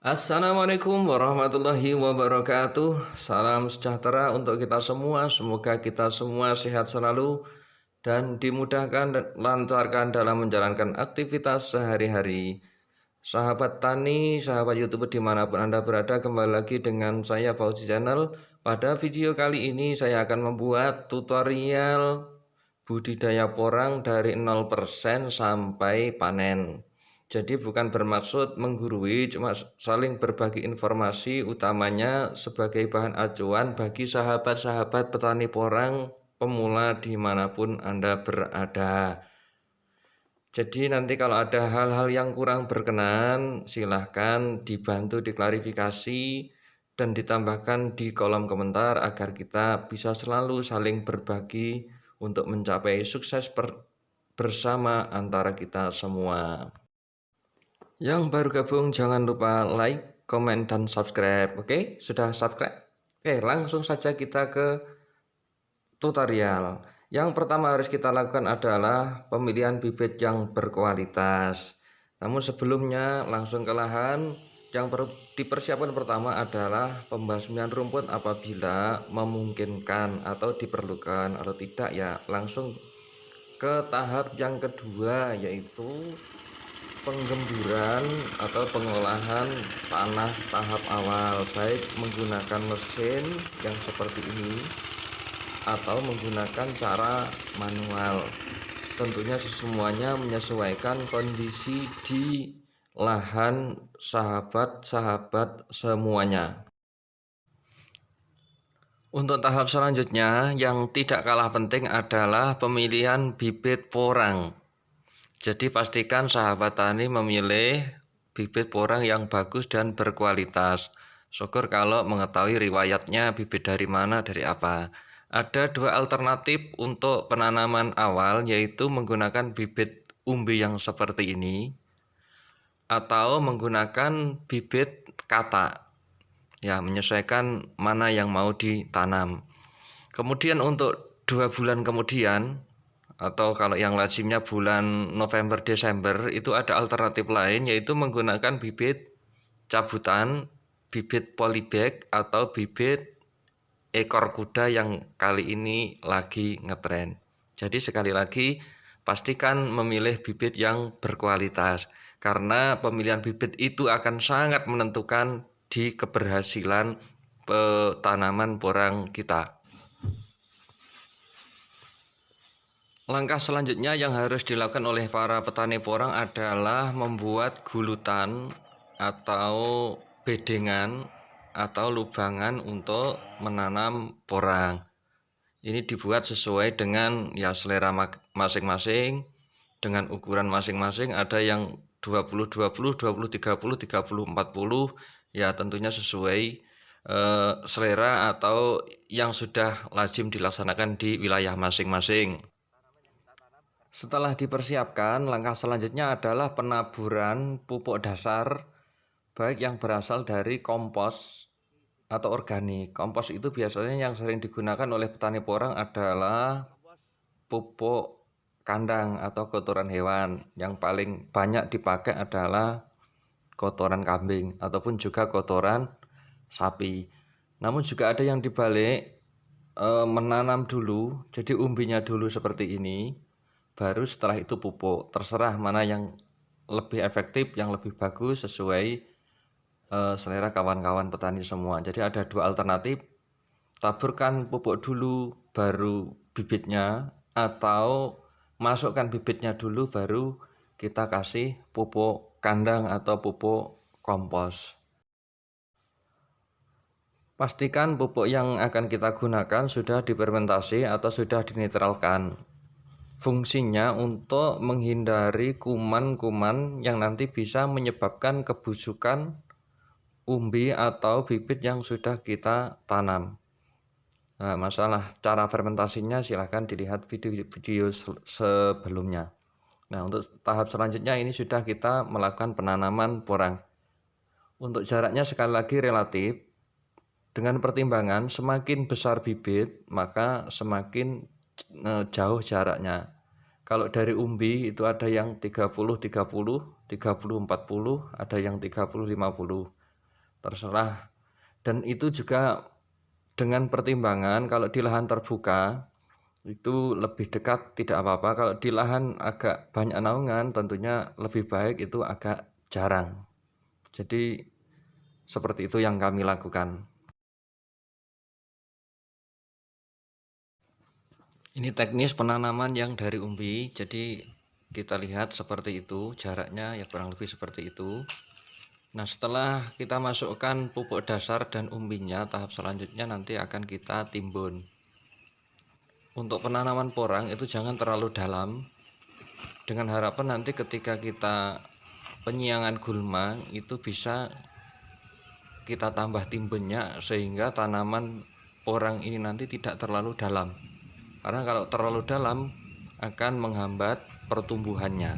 Assalamualaikum warahmatullahi wabarakatuh. Salam sejahtera untuk kita semua. Semoga kita semua sehat selalu dan dimudahkan dan lancarkan dalam menjalankan aktivitas sehari-hari. Sahabat tani, sahabat YouTuber dimanapun Anda berada, kembali lagi dengan saya Fauzi Channel. Pada video kali ini saya akan membuat tutorial budidaya porang dari 0% sampai panen. Jadi bukan bermaksud menggurui, cuma saling berbagi informasi, utamanya sebagai bahan acuan bagi sahabat-sahabat petani porang pemula dimanapun Anda berada. Jadi nanti kalau ada hal-hal yang kurang berkenan, silahkan dibantu diklarifikasi dan ditambahkan di kolom komentar agar kita bisa selalu saling berbagi untuk mencapai sukses bersama antara kita semua. Yang baru gabung jangan lupa like, komen, dan subscribe. Oke, sudah subscribe? Oke, langsung saja kita ke tutorial. Yang pertama harus kita lakukan adalah pemilihan bibit yang berkualitas. Namun sebelumnya langsung ke lahan. Yang perlu dipersiapkan pertama adalah pembasmian rumput apabila memungkinkan atau diperlukan, atau tidak ya langsung ke tahap yang kedua, yaitu penggemburan atau pengolahan tanah tahap awal, baik menggunakan mesin yang seperti ini atau menggunakan cara manual. Tentunya semuanya menyesuaikan kondisi di lahan sahabat-sahabat semuanya. Untuk tahap selanjutnya yang tidak kalah penting adalah pemilihan bibit porang. Jadi pastikan sahabat tani memilih bibit porang yang bagus dan berkualitas. Syukur kalau mengetahui riwayatnya bibit dari mana, dari apa. Ada dua alternatif untuk penanaman awal, yaitu menggunakan bibit umbi yang seperti ini atau menggunakan bibit kata. Ya, menyesuaikan mana yang mau ditanam. Kemudian untuk 2 bulan kemudian, atau kalau yang lazimnya bulan November Desember, itu ada alternatif lain, yaitu menggunakan bibit cabutan, bibit polybag, atau bibit ekor kuda yang kali ini lagi ngetren. Jadi sekali lagi pastikan memilih bibit yang berkualitas, karena pemilihan bibit itu akan sangat menentukan di keberhasilan tanaman porang kita. Langkah selanjutnya yang harus dilakukan oleh para petani porang adalah membuat gulutan atau bedengan atau lubangan untuk menanam porang. Ini dibuat sesuai dengan ya selera masing-masing, dengan ukuran masing-masing. Ada yang 20-20, 20-30, 30-40, ya tentunya sesuai selera atau yang sudah lazim dilaksanakan di wilayah masing-masing. Setelah dipersiapkan, langkah selanjutnya adalah penaburan pupuk dasar, baik yang berasal dari kompos atau organik. Kompos itu biasanya yang sering digunakan oleh petani porang adalah pupuk kandang atau kotoran hewan. Yang paling banyak dipakai adalah kotoran kambing ataupun juga kotoran sapi. Namun juga ada yang dibalik, menanam dulu, jadi umbinya dulu seperti ini, baru setelah itu pupuk. Terserah mana yang lebih efektif, yang lebih bagus sesuai selera kawan-kawan petani semua. Jadi ada dua alternatif, taburkan pupuk dulu baru bibitnya, atau masukkan bibitnya dulu baru kita kasih pupuk kandang atau pupuk kompos. Pastikan pupuk yang akan kita gunakan sudah difermentasi atau sudah dinetralkan. Fungsinya untuk menghindari kuman-kuman yang nanti bisa menyebabkan kebusukan umbi atau bibit yang sudah kita tanam. Nah, masalah cara fermentasinya silahkan dilihat video-video sebelumnya. Nah, untuk tahap selanjutnya ini sudah kita melakukan penanaman porang. Untuk jaraknya sekali lagi relatif, dengan pertimbangan semakin besar bibit maka semakin jauh jaraknya. Kalau dari umbi itu ada yang 30-30, 30-40, ada yang 30-50. terserah. Dan itu juga dengan pertimbangan kalau di lahan terbuka itu lebih dekat tidak apa-apa, kalau di lahan agak banyak naungan tentunya lebih baik itu agak jarang. Jadi seperti itu yang kami lakukan. Ini teknis penanaman yang dari umbi, jadi kita lihat seperti itu, jaraknya ya kurang lebih seperti itu. Nah, setelah kita masukkan pupuk dasar dan umbinya, tahap selanjutnya nanti akan kita timbun. Untuk penanaman porang itu jangan terlalu dalam, dengan harapan nanti ketika kita penyiangan gulma itu bisa kita tambah timbunnya sehingga tanaman porang ini nanti tidak terlalu dalam. Karena kalau terlalu dalam akan menghambat pertumbuhannya.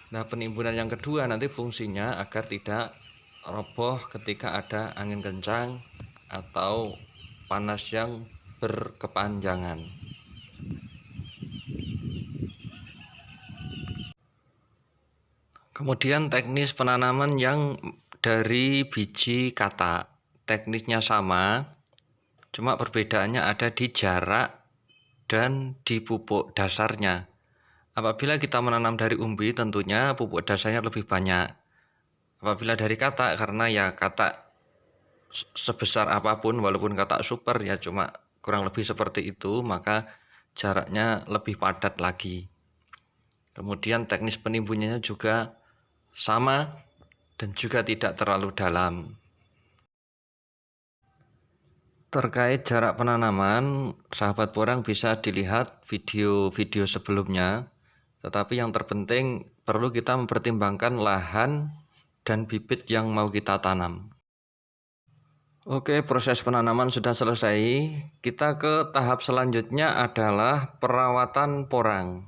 Nah, penimbunan yang kedua nanti fungsinya agar tidak roboh ketika ada angin kencang atau panas yang berkepanjangan. Kemudian teknis penanaman yang dari biji katak. Teknisnya sama, cuma perbedaannya ada di jarak dan di pupuk dasarnya. Apabila kita menanam dari umbi tentunya pupuk dasarnya lebih banyak. Apabila dari katak, karena ya katak sebesar apapun walaupun katak super ya cuma kurang lebih seperti itu, maka jaraknya lebih padat lagi. Kemudian teknis penimbunannya juga sama dan juga tidak terlalu dalam. Terkait jarak penanaman, sahabat porang bisa dilihat video-video sebelumnya. Tetapi yang terpenting perlu kita mempertimbangkan lahan dan bibit yang mau kita tanam. Oke, proses penanaman sudah selesai. Kita ke tahap selanjutnya adalah perawatan porang.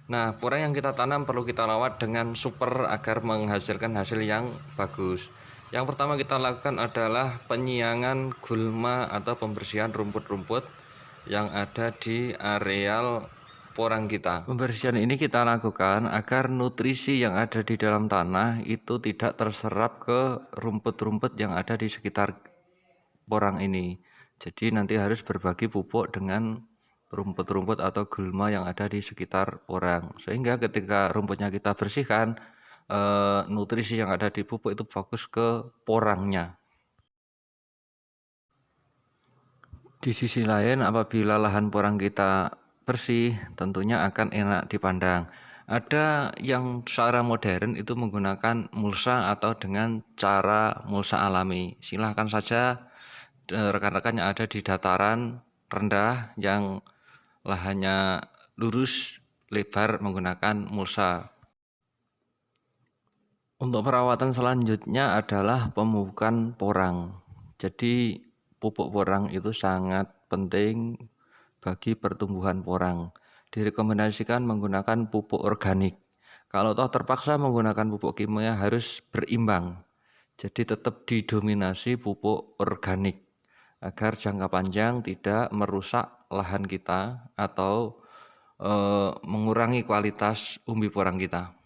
Nah, porang yang kita tanam perlu kita rawat dengan super agar menghasilkan hasil yang bagus. Yang pertama kita lakukan adalah penyiangan gulma atau pembersihan rumput-rumput yang ada di areal porang kita. Pembersihan ini kita lakukan agar nutrisi yang ada di dalam tanah itu tidak terserap ke rumput-rumput yang ada di sekitar porang ini. Jadi nanti harus berbagi pupuk dengan rumput-rumput atau gulma yang ada di sekitar porang, sehingga ketika rumputnya kita bersihkan, nutrisi yang ada di pupuk itu fokus ke porangnya. Di sisi lain, apabila lahan porang kita bersih, tentunya akan enak dipandang. Ada yang secara modern itu menggunakan mulsa atau dengan cara mulsa alami. Silahkan saja rekan-rekan yang ada di dataran rendah yang lahannya lurus lebar menggunakan mulsa. Untuk perawatan selanjutnya adalah pemupukan porang. Jadi pupuk porang itu sangat penting bagi pertumbuhan porang. Direkomendasikan menggunakan pupuk organik. Kalau toh terpaksa menggunakan pupuk kimia harus berimbang. Jadi tetap didominasi pupuk organik agar jangka panjang tidak merusak lahan kita atau mengurangi kualitas umbi porang kita.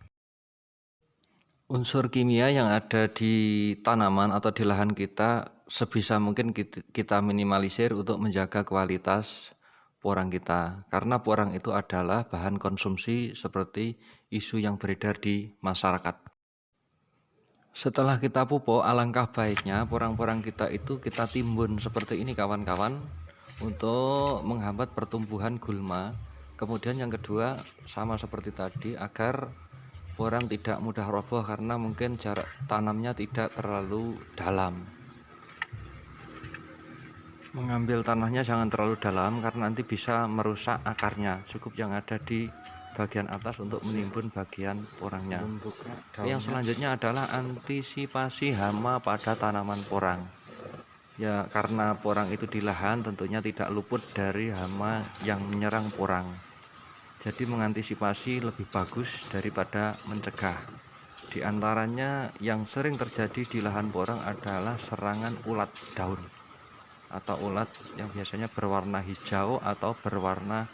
Unsur kimia yang ada di tanaman atau di lahan kita sebisa mungkin kita minimalisir untuk menjaga kualitas porang kita. Karena porang itu adalah bahan konsumsi seperti isu yang beredar di masyarakat. Setelah kita pupuk, alangkah baiknya porang-porang kita itu kita timbun seperti ini kawan-kawan untuk menghambat pertumbuhan gulma. Kemudian yang kedua sama seperti tadi agar porang tidak mudah roboh karena mungkin jarak tanamnya tidak terlalu dalam. Mengambil tanahnya jangan terlalu dalam karena nanti bisa merusak akarnya. Cukup yang ada di bagian atas untuk menimbun bagian porangnya. Yang selanjutnya adalah antisipasi hama pada tanaman porang. Ya, karena porang itu di lahan tentunya tidak luput dari hama yang menyerang porang. Jadi mengantisipasi lebih bagus daripada mencegah. Di antaranya yang sering terjadi di lahan porang adalah serangan ulat daun atau ulat yang biasanya berwarna hijau atau berwarna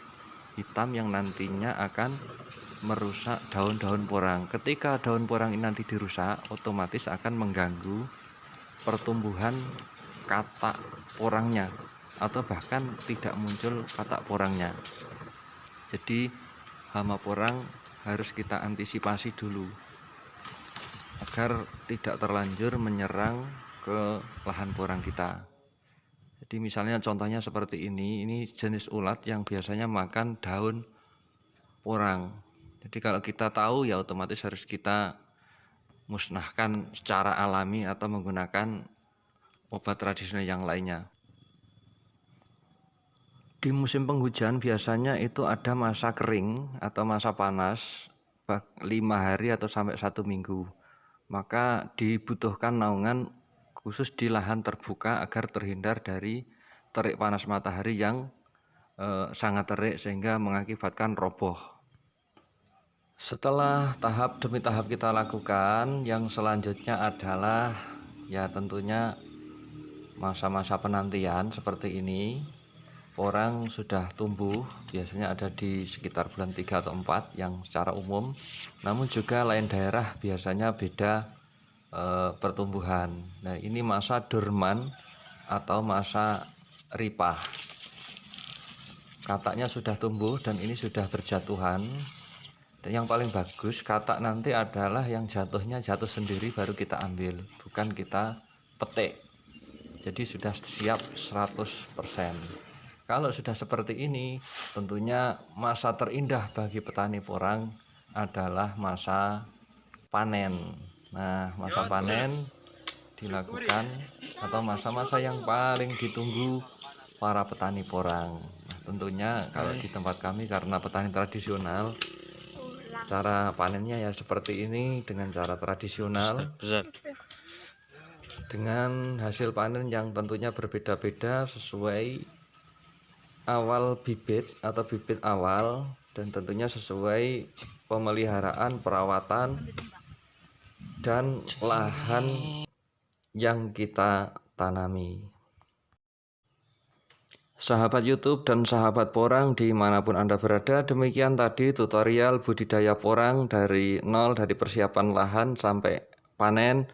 hitam yang nantinya akan merusak daun-daun porang. Ketika daun porang ini nanti dirusak, otomatis akan mengganggu pertumbuhan katak porangnya atau bahkan tidak muncul katak porangnya. Jadi hama porang harus kita antisipasi dulu agar tidak terlanjur menyerang ke lahan porang kita. Jadi misalnya contohnya seperti ini jenis ulat yang biasanya makan daun porang. Jadi kalau kita tahu ya otomatis harus kita musnahkan secara alami atau menggunakan obat tradisional yang lainnya. Di musim penghujan biasanya itu ada masa kering atau masa panas 5 hari atau sampai 1 minggu. Maka dibutuhkan naungan khusus di lahan terbuka agar terhindar dari terik panas matahari yang sangat terik sehingga mengakibatkan roboh. Setelah tahap demi tahap kita lakukan, yang selanjutnya adalah ya tentunya masa-masa penantian seperti ini. Porang sudah tumbuh, biasanya ada di sekitar bulan 3 atau 4 yang secara umum. Namun juga lain daerah biasanya beda pertumbuhan. Nah, ini masa dorman atau masa ripah. Kataknya sudah tumbuh dan ini sudah berjatuhan. Dan yang paling bagus katak nanti adalah yang jatuhnya jatuh sendiri baru kita ambil, bukan kita petik. Jadi sudah siap 100%. Kalau sudah seperti ini, tentunya masa terindah bagi petani porang adalah masa panen. Nah, masa panen dilakukan atau masa-masa yang paling ditunggu para petani porang. Nah, tentunya kalau di tempat kami karena petani tradisional, cara panennya ya seperti ini dengan cara tradisional. Dengan hasil panen yang tentunya berbeda-beda sesuai awal bibit atau bibit awal, dan tentunya sesuai pemeliharaan, perawatan, dan lahan yang kita tanami. Sahabat YouTube dan sahabat porang dimanapun Anda berada, demikian tadi tutorial budidaya porang dari nol, dari persiapan lahan sampai panen.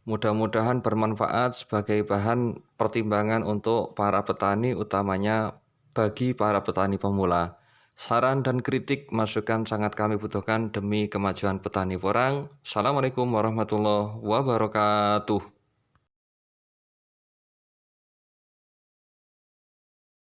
Mudah-mudahan bermanfaat sebagai bahan pertimbangan untuk para petani, utamanya bagi para petani pemula. Saran dan kritik masukan sangat kami butuhkan demi kemajuan petani porang. Assalamualaikum warahmatullahi wabarakatuh.